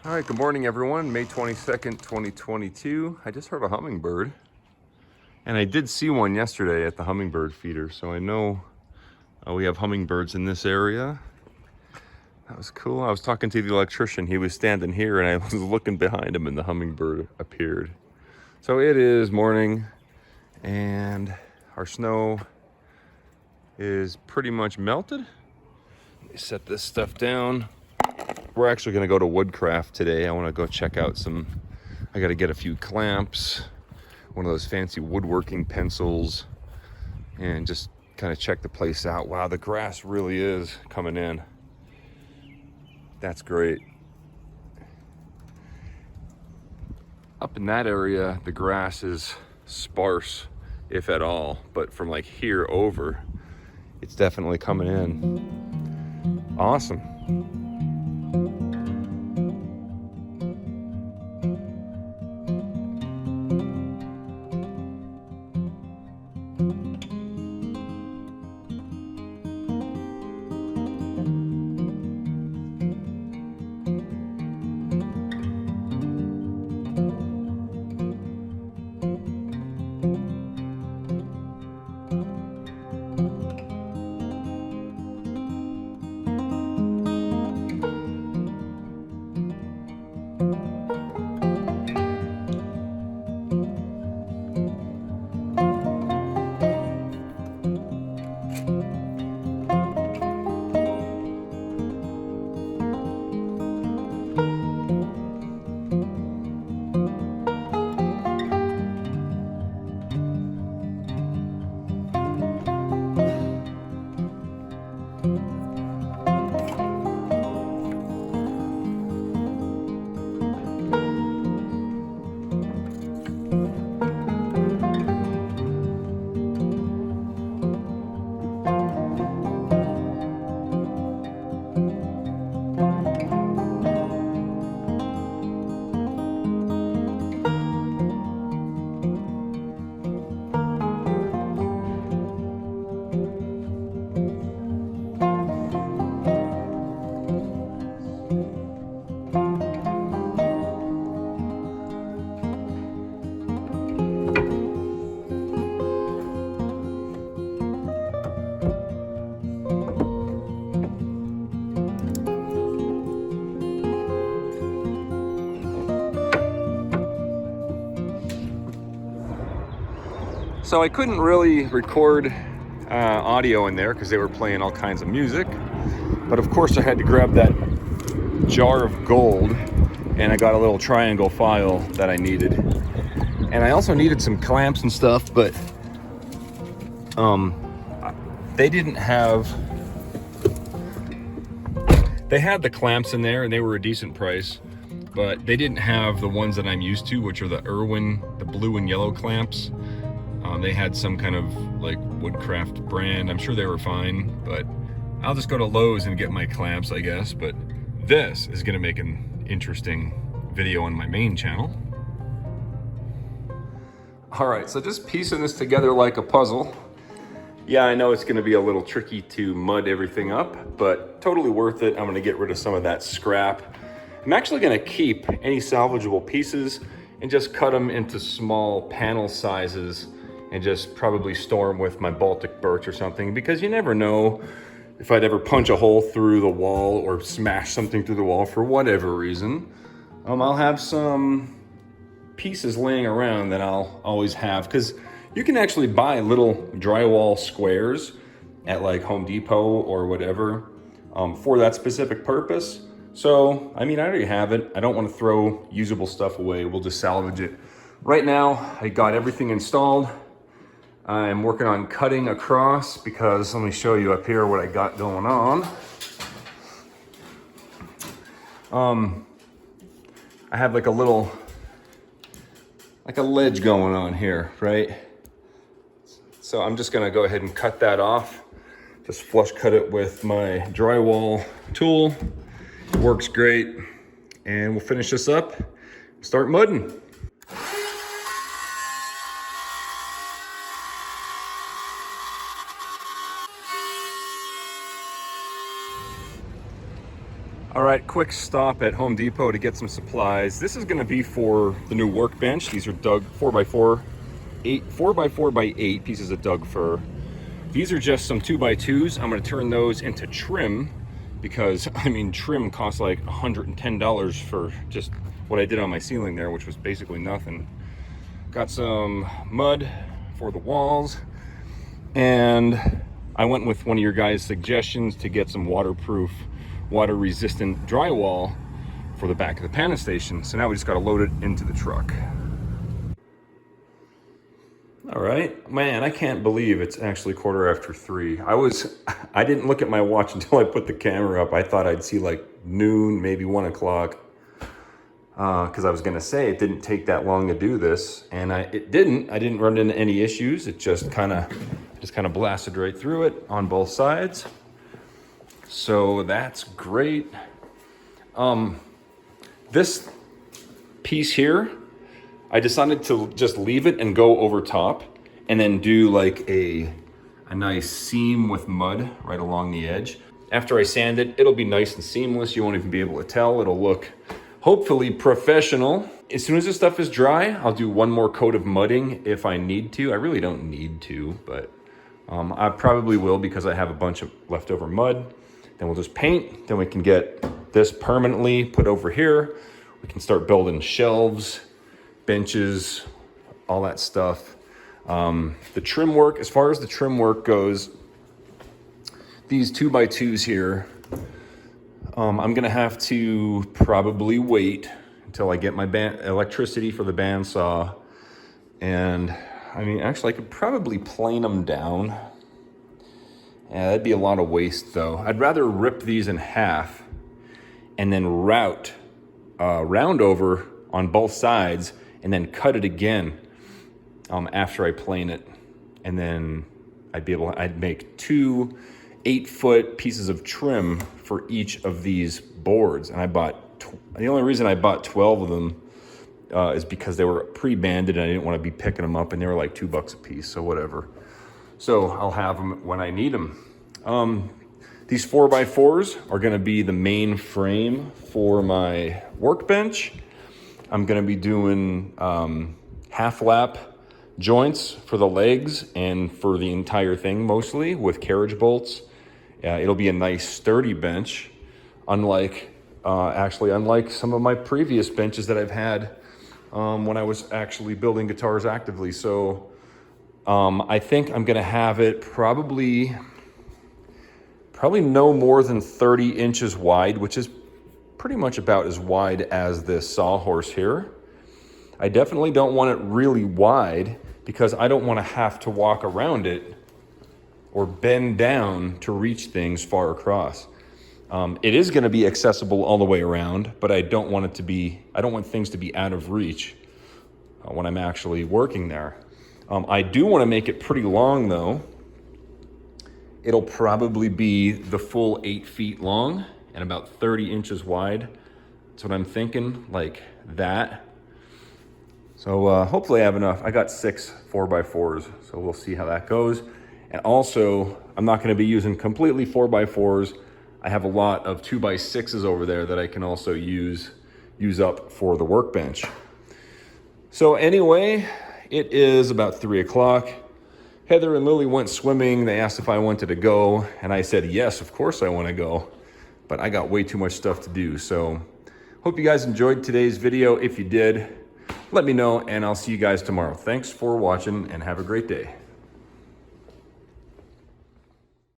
All right, good morning everyone. May 22nd, 2022. I just heard a hummingbird. And I did see one yesterday at the hummingbird feeder, so I know we have hummingbirds in this area. That was cool. I was talking to the electrician. He was standing here and I was looking behind him and the hummingbird appeared. So it is morning and our snow is pretty much melted. Let me set this stuff down. We're actually gonna go to Woodcraft today. I wanna go check out I gotta get a few clamps, one of those fancy woodworking pencils, and just kind of check the place out. Wow, the grass really is coming in. That's great. Up in that area, the grass is sparse, if at all, but from like here over, it's definitely coming in. Awesome. So I couldn't really record audio in there because they were playing all kinds of music. But of course I had to grab that jar of gold and I got a little triangle file that I needed. And I also needed some clamps and stuff, but they didn't have, they had the clamps in there and they were a decent price, but they didn't have the ones that I'm used to, which are the Irwin, the blue and yellow clamps. They had some kind of like Woodcraft brand. I'm sure they were fine, but I'll just go to Lowe's and get my clamps, I guess. But this is gonna make an interesting video on my main channel. All right, so just piecing this together like a puzzle. Yeah, I know it's gonna be a little tricky to mud everything up, but totally worth it. I'm gonna get rid of some of that scrap. I'm actually gonna keep any salvageable pieces and just cut them into small panel sizes and just probably store them with my Baltic birch or something, because you never know if I'd ever punch a hole through the wall or smash something through the wall for whatever reason. I'll have some pieces laying around that I'll always have, because you can actually buy little drywall squares at like Home Depot or whatever for that specific purpose. So, I mean, I already have it. I don't want to throw usable stuff away. We'll just salvage it. Right now, I got everything installed. I'm working on cutting across because let me show you up here what I got going on. I have like a little, like a ledge going on here, right? So I'm just gonna go ahead and cut that off. Just flush cut it with my drywall tool. Works great. And we'll finish this up, start mudding. All right. right, quick stop at Home Depot to get some supplies. This is going to be for the new Workbench. These are Doug 4x4, 4x4x8 pieces of Doug fir. These are just some 2x2s. I'm going to turn those into trim because, I mean, trim costs like $110 for just what I did on my ceiling there, which was basically nothing. Got some mud for the walls, and I went with one of your guys' suggestions to get some waterproof, water-resistant drywall for the back of the panel station. So now we just got to load it into the truck. All right, man, I can't believe it's actually 3:15. I didn't look at my watch until I put the camera up. I thought I'd see like noon, maybe 1 o'clock. Because I was gonna say it didn't take that long to do this, and it didn't. I didn't run into any issues. It just kind of blasted right through it on both sides. So that's great. This piece here, I decided to just leave it and go over top, and then do like a nice seam with mud right along the edge. After I sand it, it'll be nice and seamless. You won't even be able to tell. It'll look hopefully professional. As soon as this stuff is dry, I'll do one more coat of mudding if I need to. I really don't need to, but I probably will because I have a bunch of leftover mud. Then we'll just paint. Then we can get this permanently put over here. We can start building shelves, benches, all that stuff. The trim work, as far as the trim work goes, these 2x2s here, I'm gonna have to probably wait until I get my electricity for the bandsaw. And I mean, actually I could probably plane them down. Yeah, that'd be a lot of waste though. I'd rather rip these in half and then round over on both sides and then cut it again after I plane it. And then I'd make 2 8-foot pieces of trim for each of these boards. And the only reason I bought 12 of them is because they were pre-banded and I didn't want to be picking them up, and they were like $2 a piece, so whatever. So I'll have them when I need them. These 4x4s are gonna be the main frame for my Workbench. I'm gonna be doing half lap joints for the legs and for the entire thing, mostly with carriage bolts. It'll be a nice sturdy bench, unlike some of my previous benches that I've had when I was actually building guitars actively. So I think I'm gonna have it probably no more than 30 inches wide, which is pretty much about as wide as this sawhorse here. I definitely don't want it really wide because I don't want to have to walk around it or bend down to reach things far across. It is going to be accessible all the way around, but I don't want things to be out of reach when I'm actually working there. I do want to make it pretty long though. It'll probably be the full 8 feet long and about 30 inches wide. That's what I'm thinking, like that. So hopefully I have enough. I got 6 4x4s, so we'll see how that goes. And also, I'm not gonna be using completely 4x4s. I have a lot of 2x6s over there that I can also use up for the Workbench. So anyway, it is about 3 o'clock. Heather and Lily went swimming. They asked if I wanted to go, and I said, yes, of course I wanna go, but I got way too much stuff to do. So hope you guys enjoyed today's video. If you did, let me know, and I'll see you guys tomorrow. Thanks for watching, and have a great day.